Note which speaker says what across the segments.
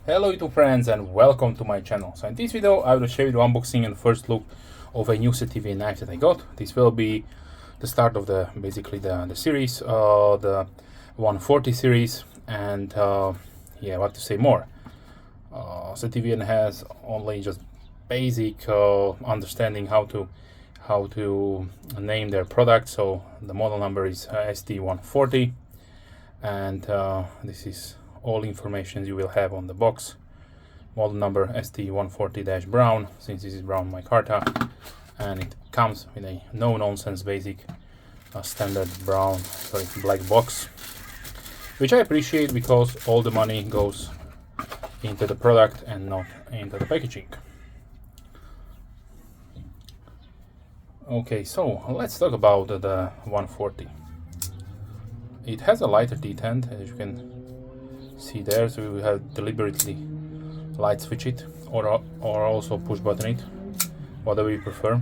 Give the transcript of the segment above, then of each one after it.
Speaker 1: Hello YouTube friends and welcome to my channel. So in this video I will show you the unboxing and first look of a new Sitivien knife that I got. This will be the start of the series, the 140 series, and yeah, what to say more. Sitivien has only just basic understanding how to name their product. So the model number is ST-140, and this is all information you will have on the box. Model number ST-140-brown, since this is brown micarta, and it comes with a no-nonsense basic standard black box, which I appreciate because all the money goes into the product and not into the packaging. Okay, so let's talk about the 140. It has a lighter detent, as you can see there, so we have deliberately light switch it or also push button it, whatever you prefer.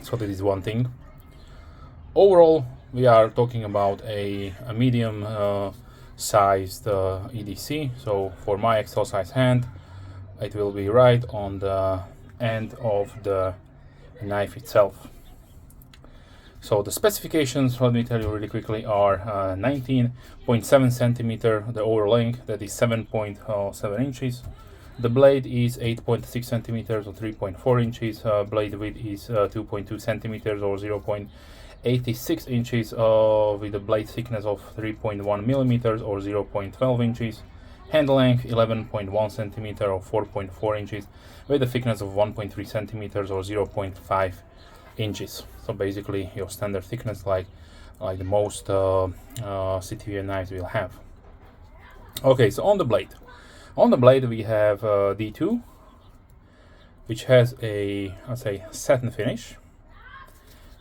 Speaker 1: So that is one thing. Overall, we are talking about a medium sized EDC. So for my XL size hand, it will be right on the end of the knife itself. So the specifications, let me tell you really quickly, are 19.7 centimeter the overall length, that is 7.7 inches. The blade is 8.6 centimeters or 3.4 inches. Blade width is 2.2 centimeters or 0.86 inches, with a blade thickness of 3.1 millimeters or 0.12 inches. Handle length 11.1 centimeter or 4.4 inches, with a thickness of 1.3 centimeters or 0.5 inches. So basically your standard thickness, like the most Sitivien knives will have. Okay, so on the blade we have D2, which has a, let's say, satin finish,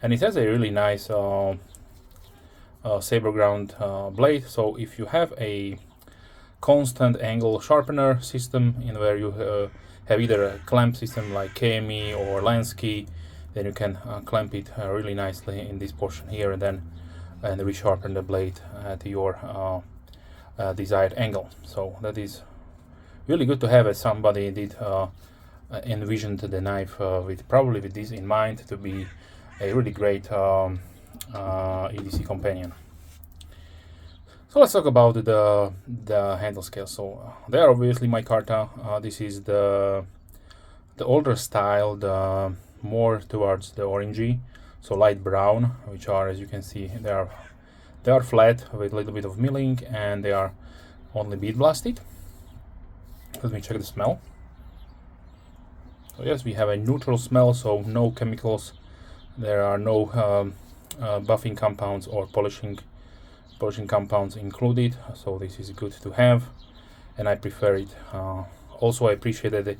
Speaker 1: and it has a really nice saber ground blade. So if you have a constant angle sharpener system in where you have either a clamp system like KME or Lansky, then you can clamp it really nicely in this portion here, and then resharpen the blade at your desired angle. So that is really good to have, as somebody did envisioned the knife with this in mind, to be a really great EDC companion. So let's talk about the handle scale. So they are obviously micarta. This is the older style, the more towards the orangey, so light brown, which are, as you can see, they are flat with a little bit of milling, and they are only bead blasted. Let me check the smell. So yes, we have a neutral smell, so no chemicals. There are no buffing compounds or polishing compounds included, so this is good to have, and I prefer it. Also, I appreciate that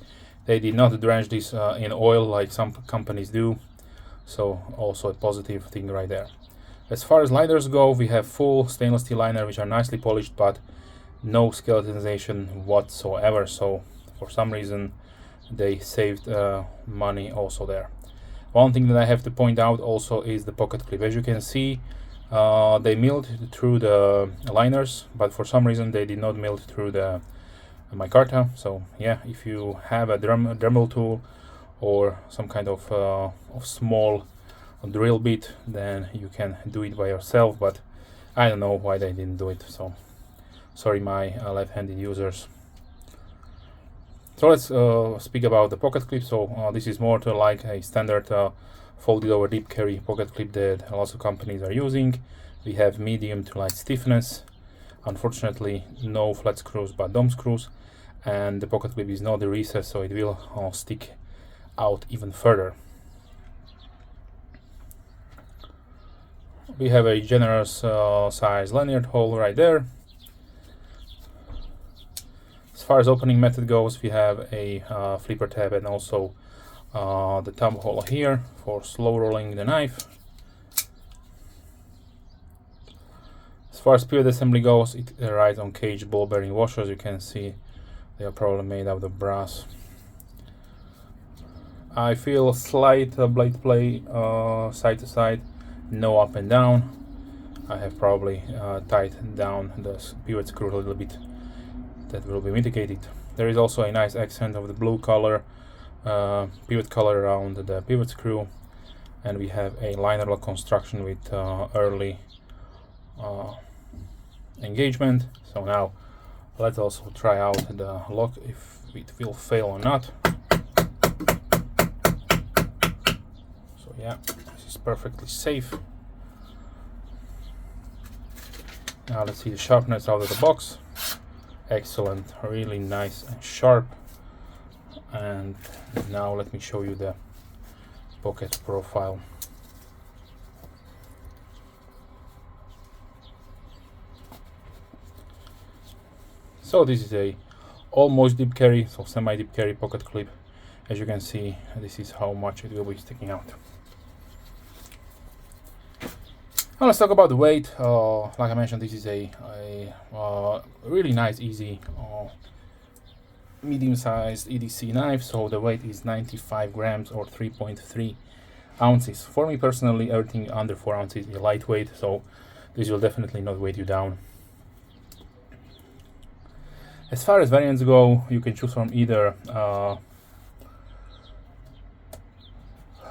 Speaker 1: they did not drench this in oil like some companies do, so also a positive thing right there. As far as liners go, we have full stainless steel liner, which are nicely polished, but no skeletonization whatsoever. So for some reason they saved money also there. One thing that I have to point out also is the pocket clip. As you can see, they milled through the liners, but for some reason they did not mill through the micarta. So yeah, if you have a Dremel tool or some kind of small drill bit, then you can do it by yourself, but I don't know why they didn't do it, so sorry my left-handed users. So let's speak about the pocket clip. So this is more to like a standard folded over deep carry pocket clip that lots of companies are using. We have medium to light stiffness. Unfortunately, no flat screws but dome screws, and the pocket clip is not the recess, so it will stick out even further. We have a generous size lanyard hole right there. As far as opening method goes, we have a flipper tab and also the thumb hole here for slow rolling the knife. As far as pivot assembly goes, it rides on cage ball bearing washers. You can see they are probably made out of brass. I feel slight blade play side to side, no up and down. I have probably tightened down the pivot screw a little bit that will be mitigated. There is also a nice accent of the blue color, pivot color around the pivot screw, and we have a liner lock construction with early engagement. So now let's also try out the lock, if it will fail or not. So yeah, this is perfectly safe. Now let's see the sharpness out of the box. Excellent, really nice and sharp. And now let me show you the pocket profile. So this is a almost deep carry, so semi deep carry pocket clip. As you can see, this is how much it will be sticking out. Now let's talk about the weight. Like I mentioned, this is a really nice, easy, medium-sized EDC knife. So the weight is 95 grams or 3.3 ounces. For me personally, everything under 4 ounces is lightweight, so this will definitely not weight you down. As far as variants go, you can choose from either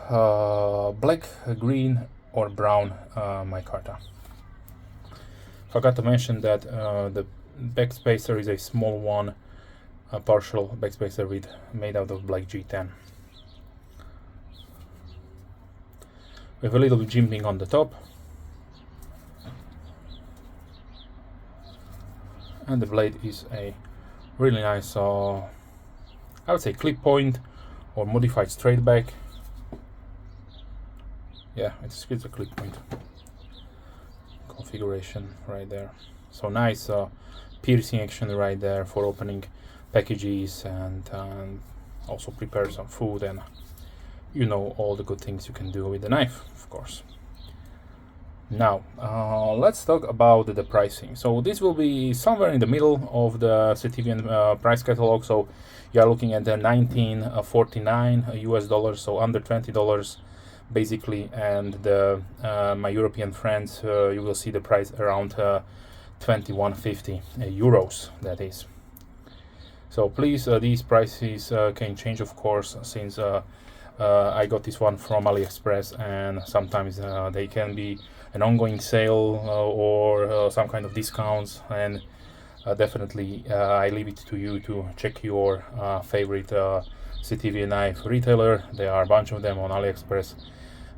Speaker 1: black, green, or brown micarta. Forgot to mention that the backspacer is a small one, a partial backspacer made out of black G10. We have a little bit jimping on the top, and the blade is a really nice, I would say, clip point or modified straight back. Yeah, it's a clip point configuration right there. So nice piercing action right there for opening packages and also prepare some food, and you know, all the good things you can do with the knife, of course. Now let's talk about the pricing. So this will be somewhere in the middle of the Sitivien price catalog. So you are looking at the 1949 US dollars, so under $20 basically, and the my European friends, you will see the price around 2150 euros, that is. So please, these prices can change, of course, since I got this one from AliExpress, and sometimes they can be an ongoing sale or some kind of discounts, and definitely I leave it to you to check your favorite Sitivien knife retailer. There are a bunch of them on AliExpress,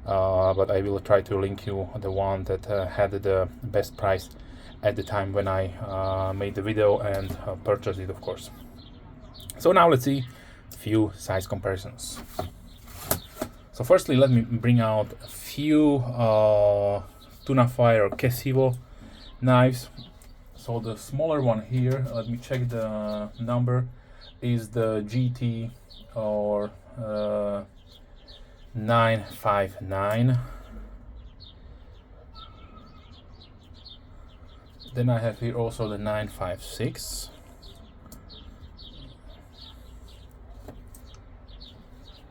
Speaker 1: but I will try to link you the one that had the best price at the time when I made the video and purchased it, of course. So now let's see a few size comparisons. So firstly, let me bring out a few tuna fire or Kesivo knives. So the smaller one here, let me check the number, is the GT or 959. Then I have here also the 956.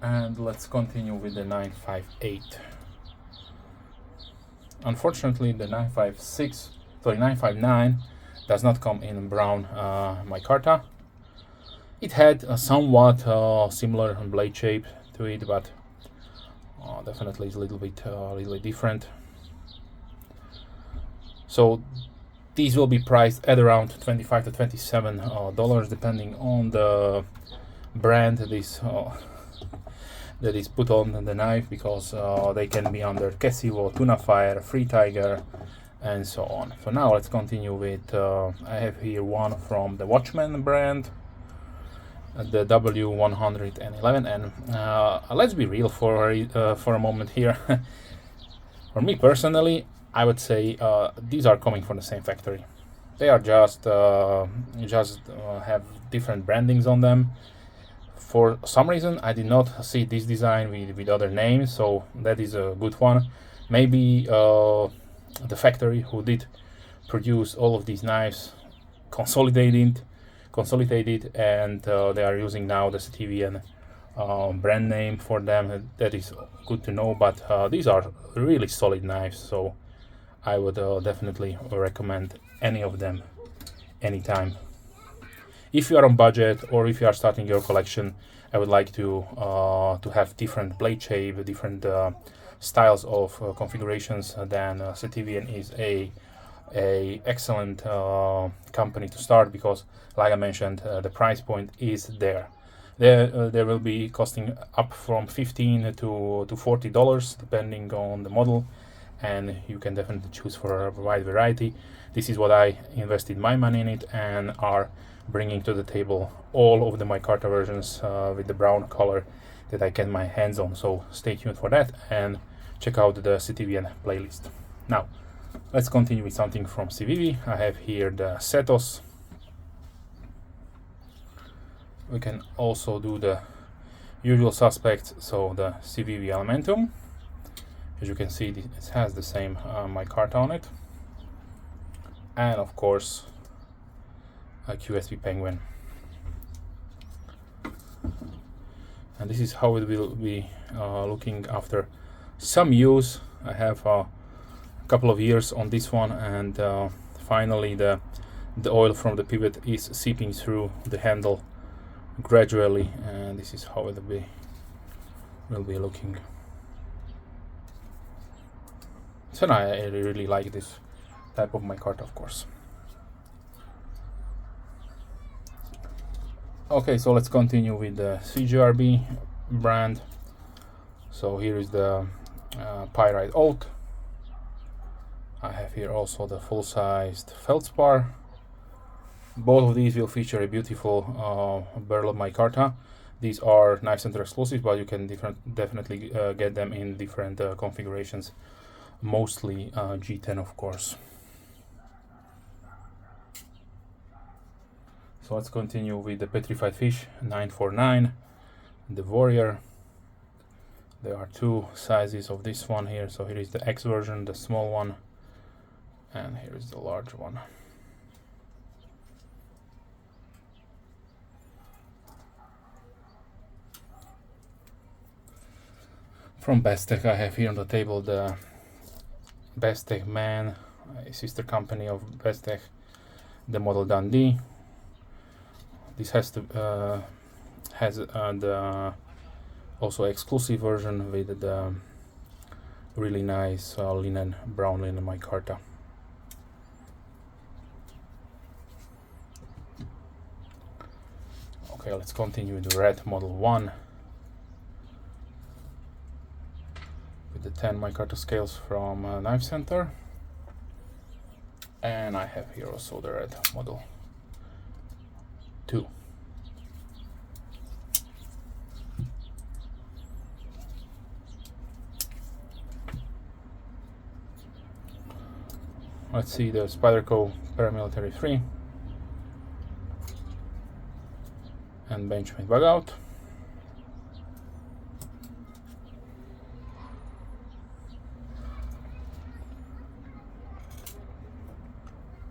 Speaker 1: And let's continue with the 958. Unfortunately, the 959 does not come in brown micarta. It had a somewhat similar blade shape to it, but definitely is a little bit different. So these will be priced at around $25 to $27 depending on the brand that is put on the knife, because they can be under Kesivo, Tuna Fire, Free Tiger, and so on. So now let's continue with, I have here one from the Watchman brand, the W111, and let's be real for a moment here. For me personally, I would say these are coming from the same factory. They are just have different brandings on them. For some reason, I did not see this design with other names, so that is a good one. Maybe the factory who did produce all of these knives consolidated, and they are using now the Sitivien brand name for them. That is good to know, but these are really solid knives, so I would definitely recommend any of them anytime. if you are on budget or if you are starting your collection, I would like to have different blade shape, different styles of configurations, then Sitivien is a excellent company to start, because like I mentioned, the price point is there. There will be costing up from $15 to $40 depending on the model, and you can definitely choose for a wide variety. This is what I invested my money in it, and are bringing to the table all of the Micarta versions with the brown color that I get my hands on. So stay tuned for that and check out the Sitivien playlist. Now let's continue with something from CVV. I have here the Setos. We can also do the usual suspects, so the CVV Elementum. As you can see, it has the same Micarta on it, and of course a QSP Penguin. And this is how it will be looking after some use. I have a couple of years on this one, and finally the oil from the pivot is seeping through the handle gradually, and this is how it will be looking. So now I really like this type of Micarta, of course. Okay, so let's continue with the CGRB brand. So here is the Pyrite Oak. I have here also the full-sized Feldspar. Both of these will feature a beautiful barrel Micarta. These are Knife Center exclusive, but you can definitely get them in different configurations, mostly G10, of course. So let's continue with the Petrified Fish 949, the Warrior. There are two sizes of this one here. So here is the X version, the small one, and here is the large one. From Bestech, I have here on the table the Bestech Man, a sister company of Bestech, the model Dundee. This has the also exclusive version with the really nice brown linen Micarta. Okay, let's continue with the red model 1 with the 10 Micarta scales from Knife Center, and I have here also the red model 2. Let's see the Spyderco Paramilitary 3 and Benchmade Bug Out.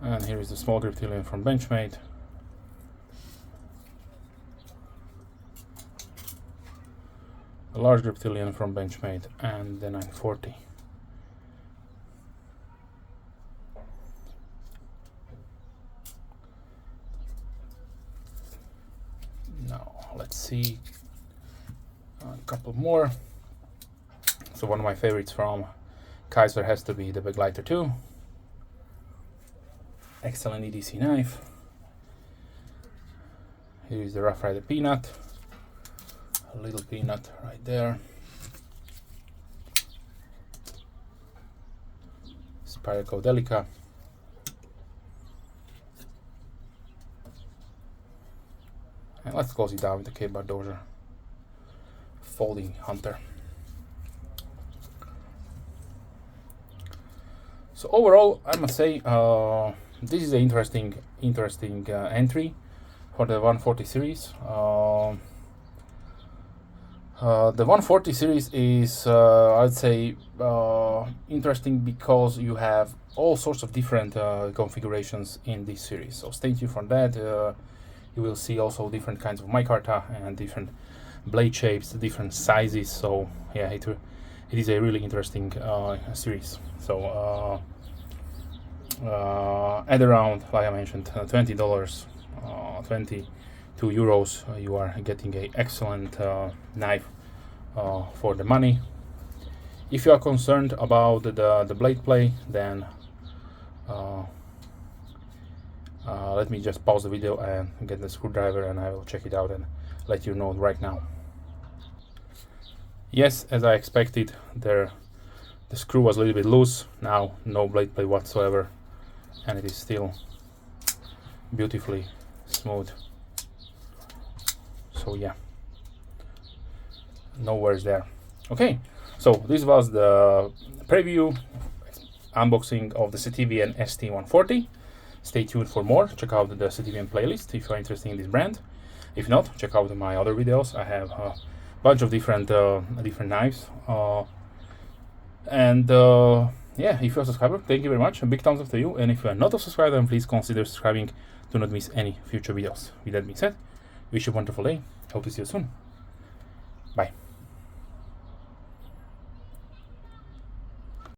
Speaker 1: And here is the small Griptilian from Benchmade. The large Griptilian from Benchmade, and the 940. Now let's see a couple more. So one of my favorites from Kaiser has to be the Begleiter 2. Excellent EDC knife. Here is the Rough Rider Peanut. A little peanut right there. Spyderco Delica. And let's close it down with the K-Bar Dozier Folding Hunter. So overall, I must say this is an interesting entry for the 140 series. The 140 series is, I'd say, interesting because you have all sorts of different configurations in this series. So stay tuned for that. You will see also different kinds of Micarta and different blade shapes, different sizes. So yeah, it is a really interesting series. So at around, like I mentioned, $20, 22 euros, you are getting a excellent knife for the money. If you are concerned about the blade play, then let me just pause the video and get the screwdriver, and I will check it out and let you know right now. Yes, as I expected, the screw was a little bit loose. Now no blade play whatsoever, and it is still beautifully smooth. So yeah, no worries there. Okay, so this was the preview unboxing of the Sitivien ST-140. Stay tuned for more. Check out the Sitivien playlist if you're interested in this brand. If not, check out my other videos. I have a bunch of different knives. Yeah, if you're a subscriber, thank you very much. A big thumbs up to you. And if you are not a subscriber, then please consider subscribing to not miss any future videos. With that being said, wish you a wonderful day. Hope to see you soon. Bye.